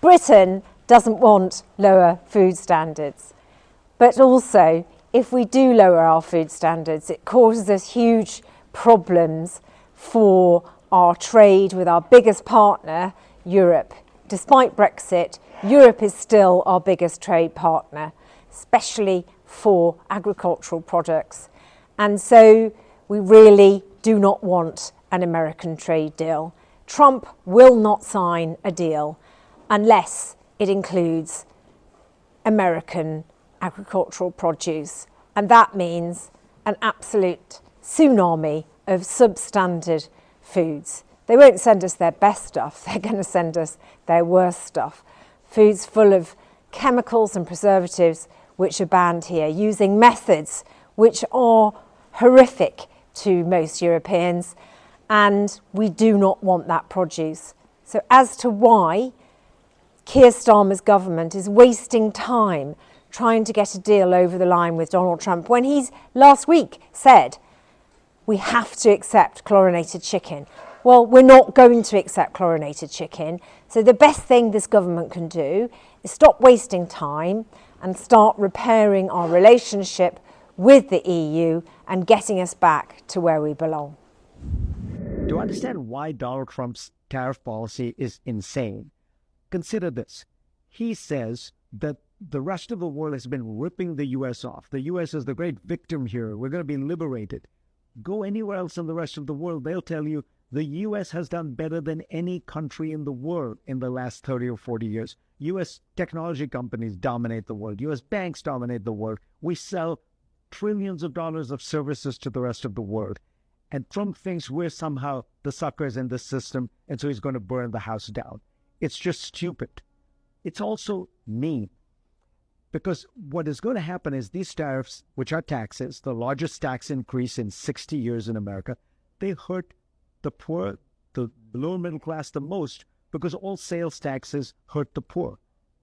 Britain doesn't want lower food standards, but also if we do lower our food standards, it causes us huge problems for our trade with our biggest partner, Europe. Despite Brexit, Europe is still our biggest trade partner, especially for agricultural products. And so we really do not want an American trade deal. Trump will not sign a deal unless it includes American agricultural produce. And that means an absolute tsunami of substandard foods. They won't send us their best stuff, they're going to send us their worst stuff. Foods full of chemicals and preservatives which are banned here, using methods which are horrific to most Europeans, and we do not want that produce. So as to why Keir Starmer's government is wasting time trying to get a deal over the line with Donald Trump, when he's last week said we have to accept chlorinated chicken. Well, we're not going to accept chlorinated chicken. So the best thing this government can do is stop wasting time and start repairing our relationship with the EU and getting us back to where we belong. To understand why Donald Trump's tariff policy is insane, consider this. He says that the rest of the world has been ripping the U.S. off. The U.S. is the great victim here. We're going to be liberated. Go anywhere else in the rest of the world, they'll tell you the U.S. has done better than any country in the world in the last 30 or 40 years. U.S. technology companies dominate the world. U.S. banks dominate the world. We sell trillions of dollars of services to the rest of the world. And Trump thinks we're somehow the suckers in this system, and so he's going to burn the house down. It's just stupid. It's also mean. Because what is going to happen is these tariffs, which are taxes, the largest tax increase in 60 years in America, they hurt the poor, the lower middle class the most, because all sales taxes hurt the poor.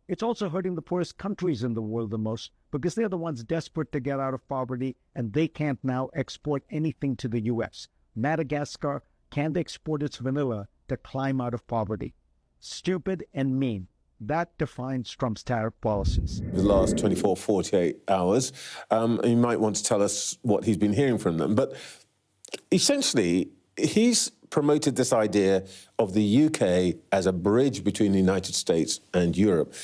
It's also hurting the poorest countries in the world the most, because they're the ones desperate to get out of poverty, and they can't now export anything to the U.S. Madagascar can't export its vanilla to climb out of poverty. Stupid and mean. That defines Trump's tariff policies. The last 24, 48 hours, you might want to tell us what he's been hearing from them. But essentially, he's promoted this idea of the UK as a bridge between the United States and Europe.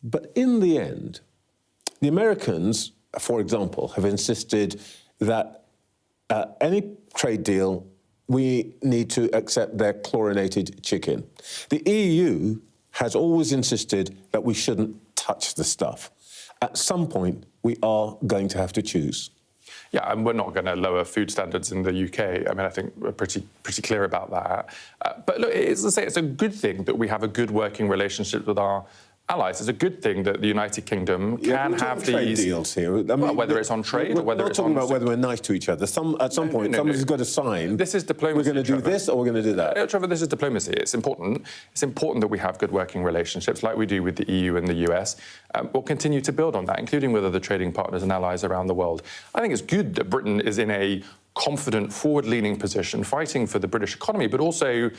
But in the end, the Americans, for example, have insisted that any trade deal, we need to accept their chlorinated chicken. The EU has always insisted that we shouldn't touch the stuff. At some point, we are going to have to choose. Yeah, and we're not going to lower food standards in the UK. I mean, I think we're pretty clear about that. But look, as I say, it's a good thing that we have a good working relationship with our allies. It's a good thing that the United Kingdom can have these deals here. I mean, whether it's on trade or whether it's on... We're not talking about whether we're nice to each other. At some point, somebody's got to sign. This is diplomacy. We're going to do this or we're going to do that. Trevor, this is diplomacy. It's important. It's important that we have good working relationships like we do with the EU and the US. We'll continue to build on that, including with other trading partners and allies around the world. I think it's good that Britain is in a confident, forward-leaning position, fighting for the British economy, but also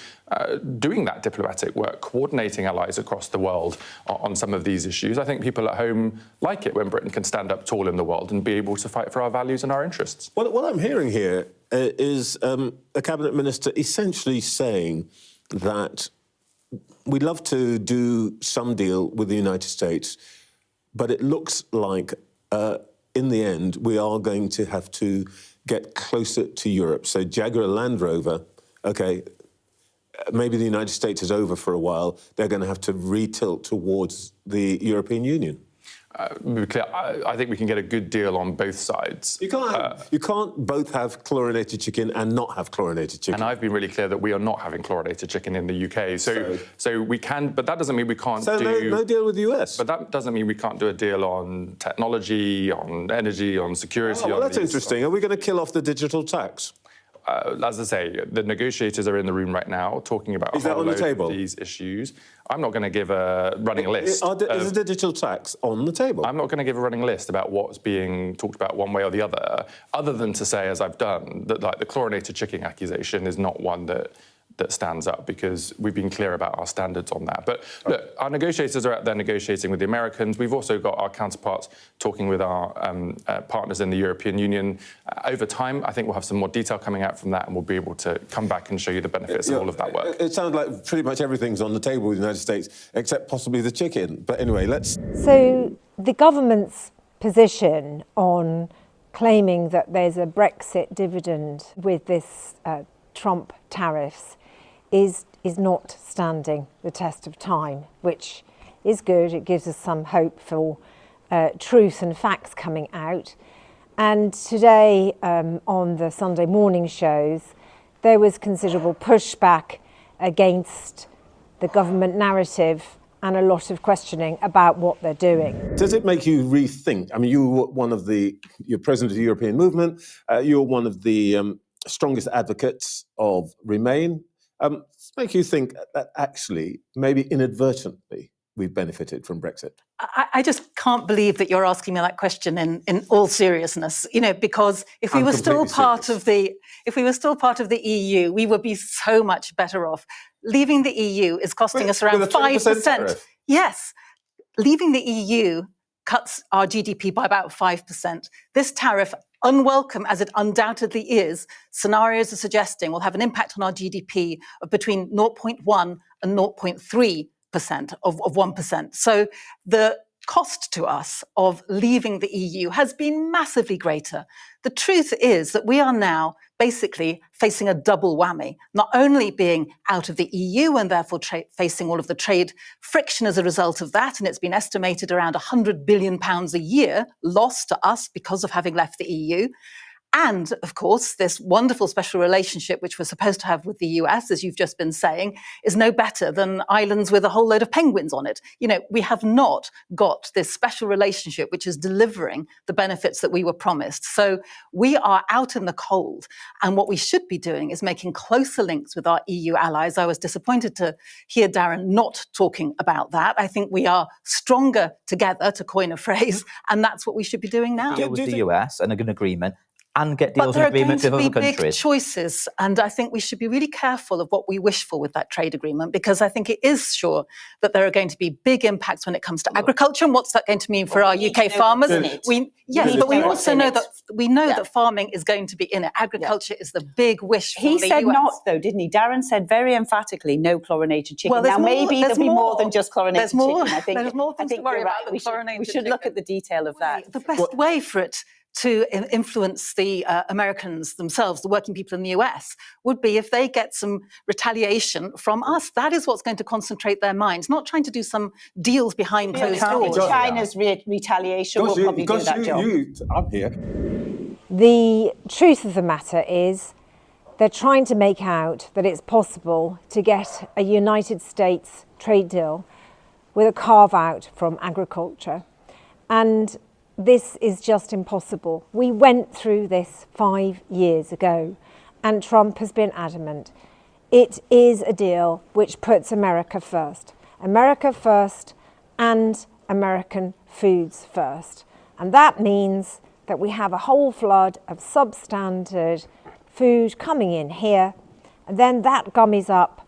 doing that diplomatic work, coordinating allies across the world on some of these issues. I think people at home like it when Britain can stand up tall in the world and be able to fight for our values and our interests. What I'm hearing here is a cabinet minister essentially saying that we'd love to do some deal with the United States, but it looks like in the end we are going to have to get closer to Europe. So Jaguar Land Rover, okay, maybe the United States is over for a while. They're going to have to retilt towards the European Union. I think we can get a good deal on both sides. You can't both have chlorinated chicken and not have chlorinated chicken. And I've been really clear that we are not having chlorinated chicken in the UK. So we can, but that doesn't mean we can't do... no deal with the US? But that doesn't mean we can't do a deal on technology, on energy, on security. Oh, well, that's interesting. Are we going to kill off the digital tax? As I say, the negotiators are in the room right now talking about Is that on the table? These issues. I'm not going to give a running list. Is a digital tax on the table? I'm not going to give a running list about what's being talked about one way or the other than to say, as I've done, that like the chlorinated chicken accusation is not one that that stands up, because we've been clear about our standards on that. But look, our negotiators are out there negotiating with the Americans. We've also got our counterparts talking with our partners in the European Union. Over time, I think we'll have some more detail coming out from that, and we'll be able to come back and show you the benefits of all of that work. It sounds like pretty much everything's on the table in the United States, except possibly the chicken. But anyway, let's... So the government's position on claiming that there's a Brexit dividend with this Trump tariffs is not standing the test of time, which is good. It gives us some hope for truth and facts coming out. And today on the Sunday morning shows, there was considerable pushback against the government narrative and a lot of questioning about what they're doing. Does it make you rethink? I mean, you're president of the European movement. You're one of the strongest advocates of Remain. Does it make you think that actually, maybe inadvertently, we've benefited from Brexit? I just can't believe that you're asking me that question in all seriousness. Because if we were still part of the EU, we would be so much better off. Leaving the EU is costing us around 5%. Yes, leaving the EU cuts our GDP by about 5%. This tariff, unwelcome as it undoubtedly is, scenarios are suggesting will have an impact on our GDP of between 0.1 and 0.3% of 1%. So the cost to us of leaving the EU has been massively greater. The truth is that we are now basically facing a double whammy, not only being out of the EU and therefore facing all of the trade friction as a result of that, and it's been estimated around £100 billion a year lost to us because of having left the EU. And, of course, this wonderful special relationship, which we're supposed to have with the US, as you've just been saying, is no better than islands with a whole load of penguins on it. We have not got this special relationship which is delivering the benefits that we were promised. So we are out in the cold. And what we should be doing is making closer links with our EU allies. I was disappointed to hear Darren not talking about that. I think we are stronger together, to coin a phrase, and that's what we should be doing now. Deal with the US and an agreement, and get deals and agreements with other countries. But there are going to be big choices, and I think we should be really careful of what we wish for with that trade agreement, because I think it is sure that there are going to be big impacts when it comes to agriculture, and what's that going to mean for our UK farmers? Yes, but we also know that farming is going to be in it. Agriculture is the big wish for the US. He said not, though, didn't he? Darren said very emphatically, no chlorinated chicken. Well, now, maybe there'll be more than just chlorinated chicken. I think there's more things to worry about than chlorinated chicken. We should look at the detail of that. The best way for it to influence the Americans themselves, the working people in the US, would be if they get some retaliation from us. That is what's going to concentrate their minds, not trying to do some deals behind closed doors. China's retaliation will probably do that job. I'm here. The truth of the matter is they're trying to make out that it's possible to get a United States trade deal with a carve-out from agriculture. And this is just impossible. We went through this 5 years ago, and Trump has been adamant. It is a deal which puts America first and American foods first. And that means that we have a whole flood of substandard food coming in here, and then that gummies up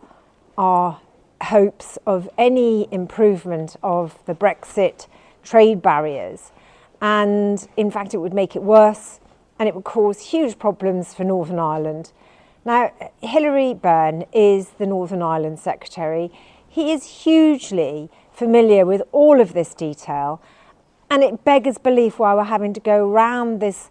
our hopes of any improvement of the Brexit trade barriers. And in fact, it would make it worse, and it would cause huge problems for Northern Ireland. Now, Hilary Byrne is the Northern Ireland Secretary. He is hugely familiar with all of this detail, and it beggars belief why we're having to go round this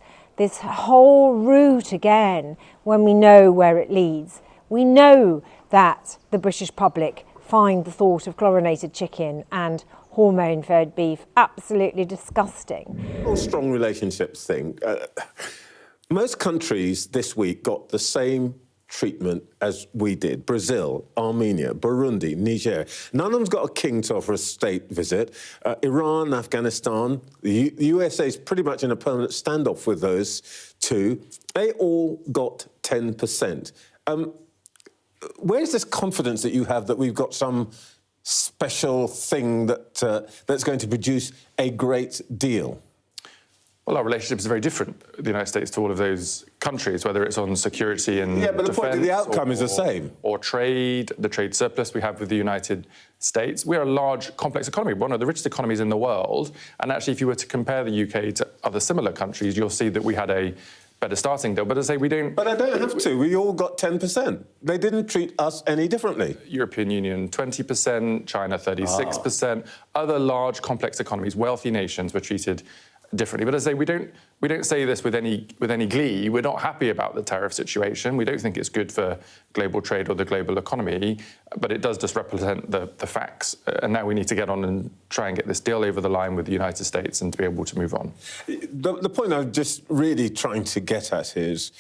whole route again when we know where it leads. We know that the British public find the thought of chlorinated chicken and hormone-fed beef absolutely disgusting. Whole strong relationships thing. Most countries this week got the same treatment as we did. Brazil, Armenia, Burundi, Niger. None of them's got a king to offer a state visit. Iran, Afghanistan, the USA is pretty much in a permanent standoff with those two. They all got 10%. Where's this confidence that you have that we've got some special thing that's going to produce a great deal? Well, our relationship is very different, the United States, to all of those countries, whether it's on security and but the point of the outcome is the same. Or trade, the trade surplus we have with the United States. We're a large, complex economy, one of the richest economies in the world. And actually, if you were to compare the UK to other similar countries, you'll see that we had a better starting deal. But as I say, we don't... But I don't have to. We all got 10%. They didn't treat us any differently. European Union, 20%, China, 36%. Other large, complex economies, wealthy nations were treated differently. But as I say, we don't say this with any glee. We're not happy about the tariff situation. We don't think it's good for global trade or the global economy, but it does just represent the facts. And now we need to get on and try and get this deal over the line with the United States and to be able to move on. The point I'm just really trying to get at is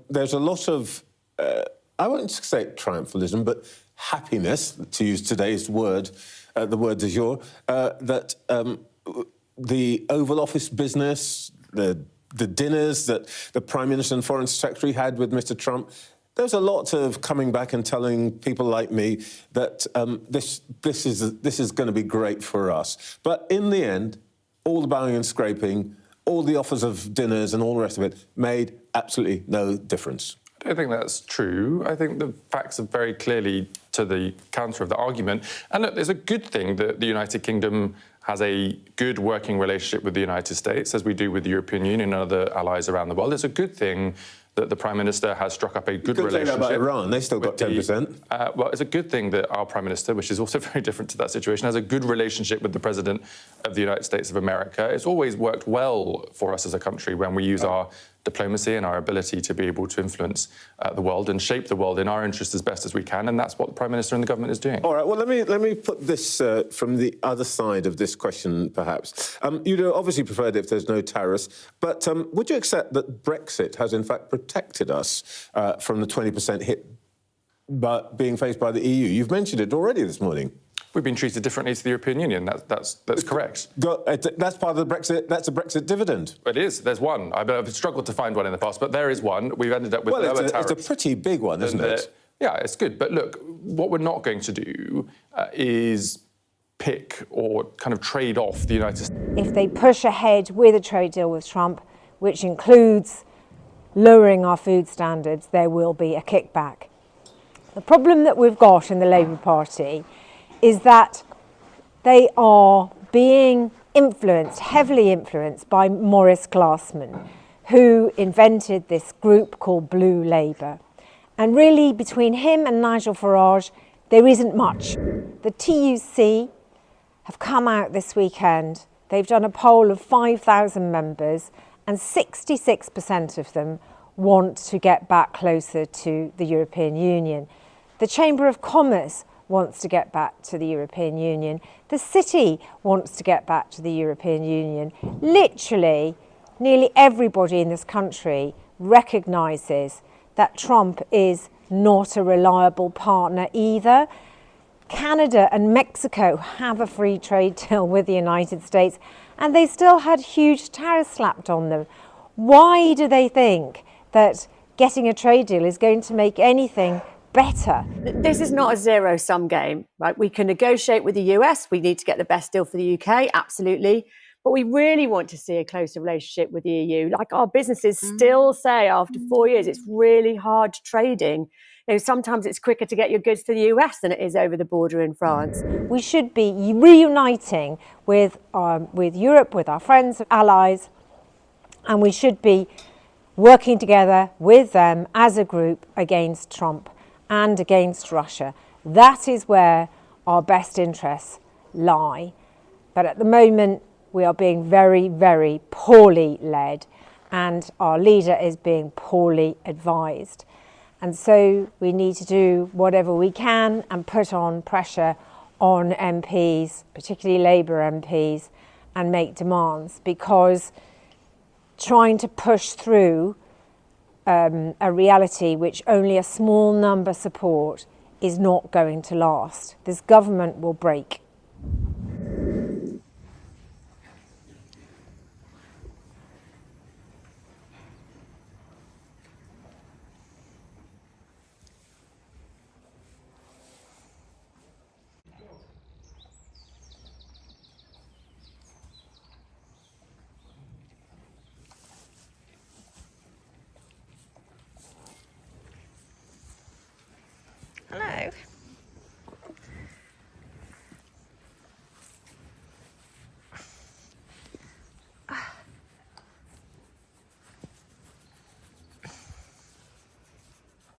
there's a lot of, I won't say triumphalism, but happiness, to use today's word, the word du jour, that the Oval Office business, the dinners that the Prime Minister and Foreign Secretary had with Mr. Trump, there's a lot of coming back and telling people like me that this is going to be great for us. But in the end, all the bowing and scraping, all the offers of dinners and all the rest of it made absolutely no difference. I don't think that's true. I think the facts are very clearly to the counter of the argument. And look, there's a good thing that the United Kingdom has a good working relationship with the United States, as we do with the European Union and other allies around the world. It's a good thing that the Prime Minister has struck up a good relationship. Say that about Iran. They still got 10%. Well, it's a good thing that our Prime Minister, which is also very different to that situation, has a good relationship with the President of the United States of America. It's always worked well for us as a country when we use our diplomacy and our ability to be able to influence the world and shape the world in our interest as best as we can, and that's what the Prime Minister and the government is doing. All right, well, let me put this from the other side of this question, perhaps. You'd obviously preferred if there's no tariffs, but would you accept that Brexit has in fact protected us from the 20% hit being faced by the EU? You've mentioned it already this morning. We've been treated differently to the European Union. That's correct. That's part of the Brexit. That's a Brexit dividend. It is. There's one. I've struggled to find one in the past, but there is one. We've ended up with lower tariffs. It's a pretty big one, isn't it? Yeah, it's good. But look, what we're not going to do is pick or kind of trade off the United States. If they push ahead with a trade deal with Trump, which includes lowering our food standards, there will be a kickback. The problem that we've got in the Labour Party is that they are being influenced, heavily influenced by Maurice Glassman, who invented this group called Blue Labour. And really, between him and Nigel Farage, there isn't much. The TUC have come out this weekend. They've done a poll of 5,000 members, and 66% of them want to get back closer to the European Union. The Chamber of Commerce wants to get back to the European Union. The city wants to get back to the European Union. Literally, nearly everybody in this country recognises that Trump is not a reliable partner either. Canada and Mexico have a free trade deal with the United States, and they still had huge tariffs slapped on them. Why do they think that getting a trade deal is going to make anything better? This is not a zero-sum game, right? We can negotiate with the US. We need to get the best deal for the UK, absolutely. But we really want to see a closer relationship with the EU. Like our businesses still say after 4 years, it's really hard trading. You know, sometimes it's quicker to get your goods to the US than it is over the border in France. We should be reuniting with Europe, with our friends, allies, and we should be working together with them as a group against Trump and against Russia. That is where our best interests lie. But at the moment, we are being very, very poorly led, and our leader is being poorly advised. And so we need to do whatever we can and put on pressure on MPs, particularly Labour MPs, and make demands, because trying to push through a reality which only a small number support is not going to last. This government will break.